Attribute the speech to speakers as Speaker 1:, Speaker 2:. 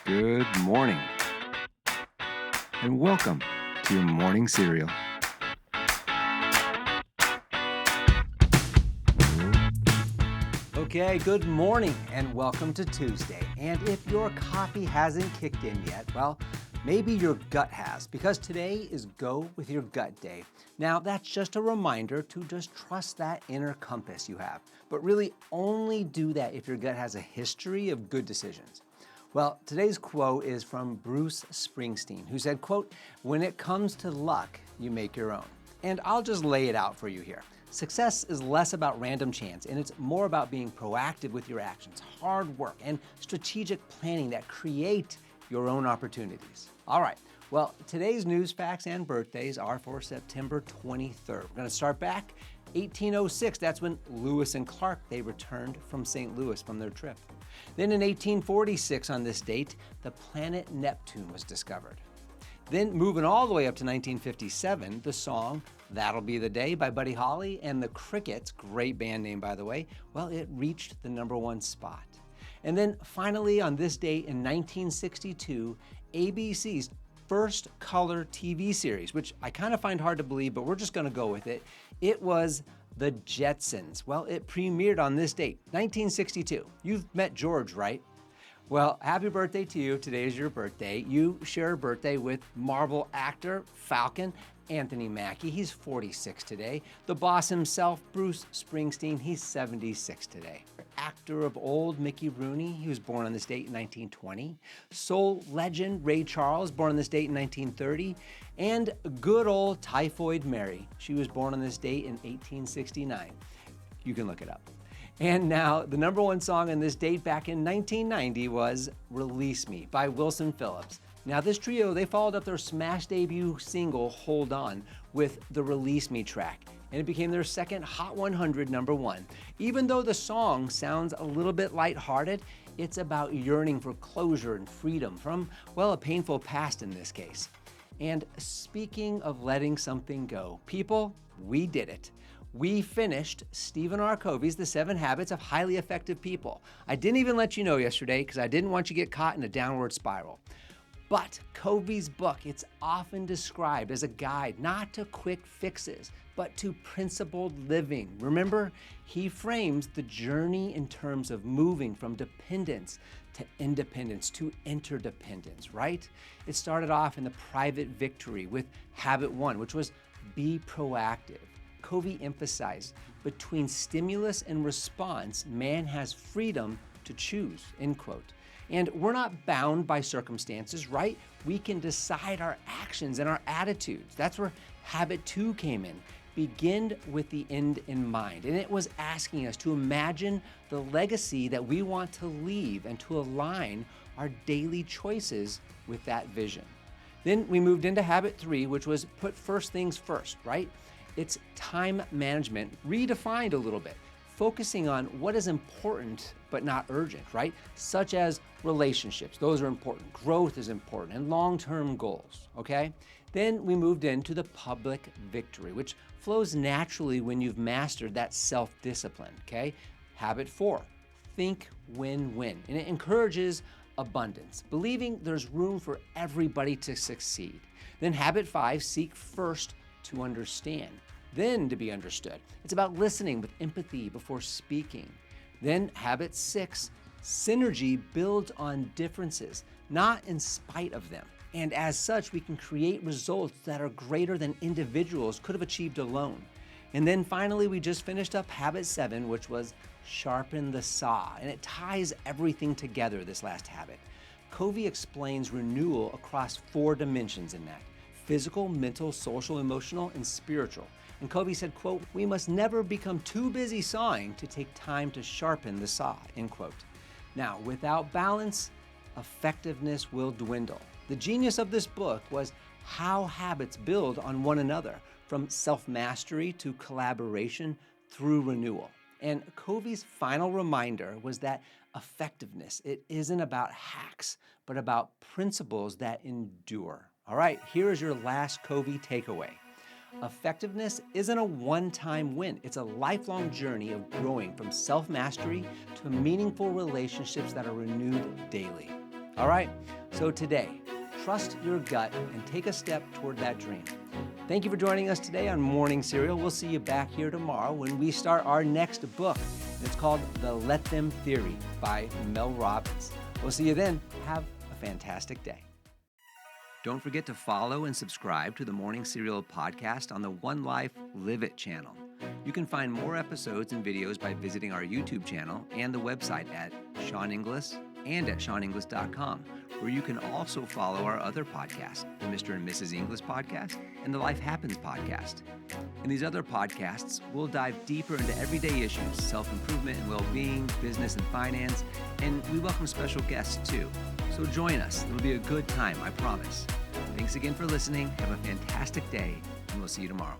Speaker 1: Good morning, and welcome to your morning cereal.
Speaker 2: Okay, good morning and welcome to Tuesday. And if your coffee hasn't kicked in yet, well, maybe your gut has, because today is Go With Your Gut Day. Now, that's just a reminder to just trust that inner compass you have, but really only do that if your gut has a history of good decisions. Well, today's quote is from Bruce Springsteen, who said, quote, "When it comes to luck, you make your own." And I'll just lay it out for you here. Success is less about random chance, and it's more about being proactive with your actions, hard work, and strategic planning that create your own opportunities. All right, well, today's news, facts, and birthdays are for September 23rd. We're going to start back 1806. That's when Lewis and Clark, they returned from St. Louis from their trip. Then in 1846, on this date, the planet Neptune was discovered. Then moving all the way up to 1957, the song "That'll Be the Day" by Buddy Holly and the Crickets, great band name by the way, well, it reached the #1 spot. And then finally on this date in 1962, ABC's first color TV series, which I kind of find hard to believe, but we're just going to go with it. It was The Jetsons. Well, it premiered on this date, 1962. You've met George, right? Well, happy birthday to you. Today is your birthday. You share a birthday with Marvel actor, Falcon, Anthony Mackie. He's 46 today. The boss himself, Bruce Springsteen, he's 76 today. Actor of old, Mickey Rooney, he was born on this date in 1920. Soul legend, Ray Charles, born on this date in 1930. And good old Typhoid Mary. She was born on this date in 1869. You can look it up. And now, the #1 song on this date back in 1990 was "Release Me" by Wilson Phillips. Now, this trio, they followed up their smash debut single, "Hold On," with the "Release Me" track, and it became their second Hot 100 #1. Even though the song sounds a little bit lighthearted, it's about yearning for closure and freedom from, well, a painful past in this case. And speaking of letting something go, people, we did it. We finished Stephen R. Covey's The 7 Habits of Highly Effective People. I didn't even let you know yesterday because I didn't want you to get caught in a downward spiral. But Covey's book, it's often described as a guide not to quick fixes, but to principled living. Remember, he frames the journey in terms of moving from dependence to independence to interdependence, right? It started off in the private victory with habit 1, which was be proactive. Covey emphasized between stimulus and response, man has freedom to choose, end quote. And we're not bound by circumstances, right? We can decide our actions and our attitudes. That's where habit 2 came in. Begin with the end in mind. And it was asking us to imagine the legacy that we want to leave and to align our daily choices with that vision. Then we moved into habit 3, which was put first things first, right? It's time management redefined a little bit, focusing on what is important but not urgent, right? Such as relationships, those are important, growth is important, and long-term goals, okay? Then we moved into the public victory, which flows naturally when you've mastered that self-discipline, okay? Habit 4, think win-win, and it encourages abundance, believing there's room for everybody to succeed. Then habit 5, seek first to understand, then to be understood. It's about listening with empathy before speaking. Then habit 6, synergy builds on differences, not in spite of them. And as such, we can create results that are greater than individuals could have achieved alone. And then finally, we just finished up habit 7, which was sharpen the saw. And it ties everything together, this last habit. Covey explains renewal across 4 dimensions in that: physical, mental, social, emotional, and spiritual. And Covey said, quote, "We must never become too busy sawing to take time to sharpen the saw," end quote. Now, without balance, effectiveness will dwindle. The genius of this book was how habits build on one another, from self-mastery to collaboration through renewal. And Covey's final reminder was that effectiveness, it isn't about hacks, but about principles that endure. All right, here is your last Covey takeaway. Effectiveness isn't a one-time win. It's a lifelong journey of growing from self-mastery to meaningful relationships that are renewed daily. All right, So today, trust your gut and take a step toward that dream. Thank you for joining us today on Morning Serial. We'll see you back here tomorrow when we start our next book. It's called The Let Them Theory by Mel Robbins. We'll see you then. Have a fantastic day. Don't forget to follow and subscribe to the Morning Serial podcast on the One Life Live It channel. You can find more episodes and videos by visiting our YouTube channel and the website at Sean Inglis and at SeanInglis.com, where you can also follow our other podcasts, the Mr. and Mrs. Inglis podcast and the Life Happens podcast. In these other podcasts, we'll dive deeper into everyday issues, self-improvement and well-being, business and finance, and we welcome special guests too. So join us. It'll be a good time, I promise. Thanks again for listening. Have a fantastic day, and we'll see you tomorrow.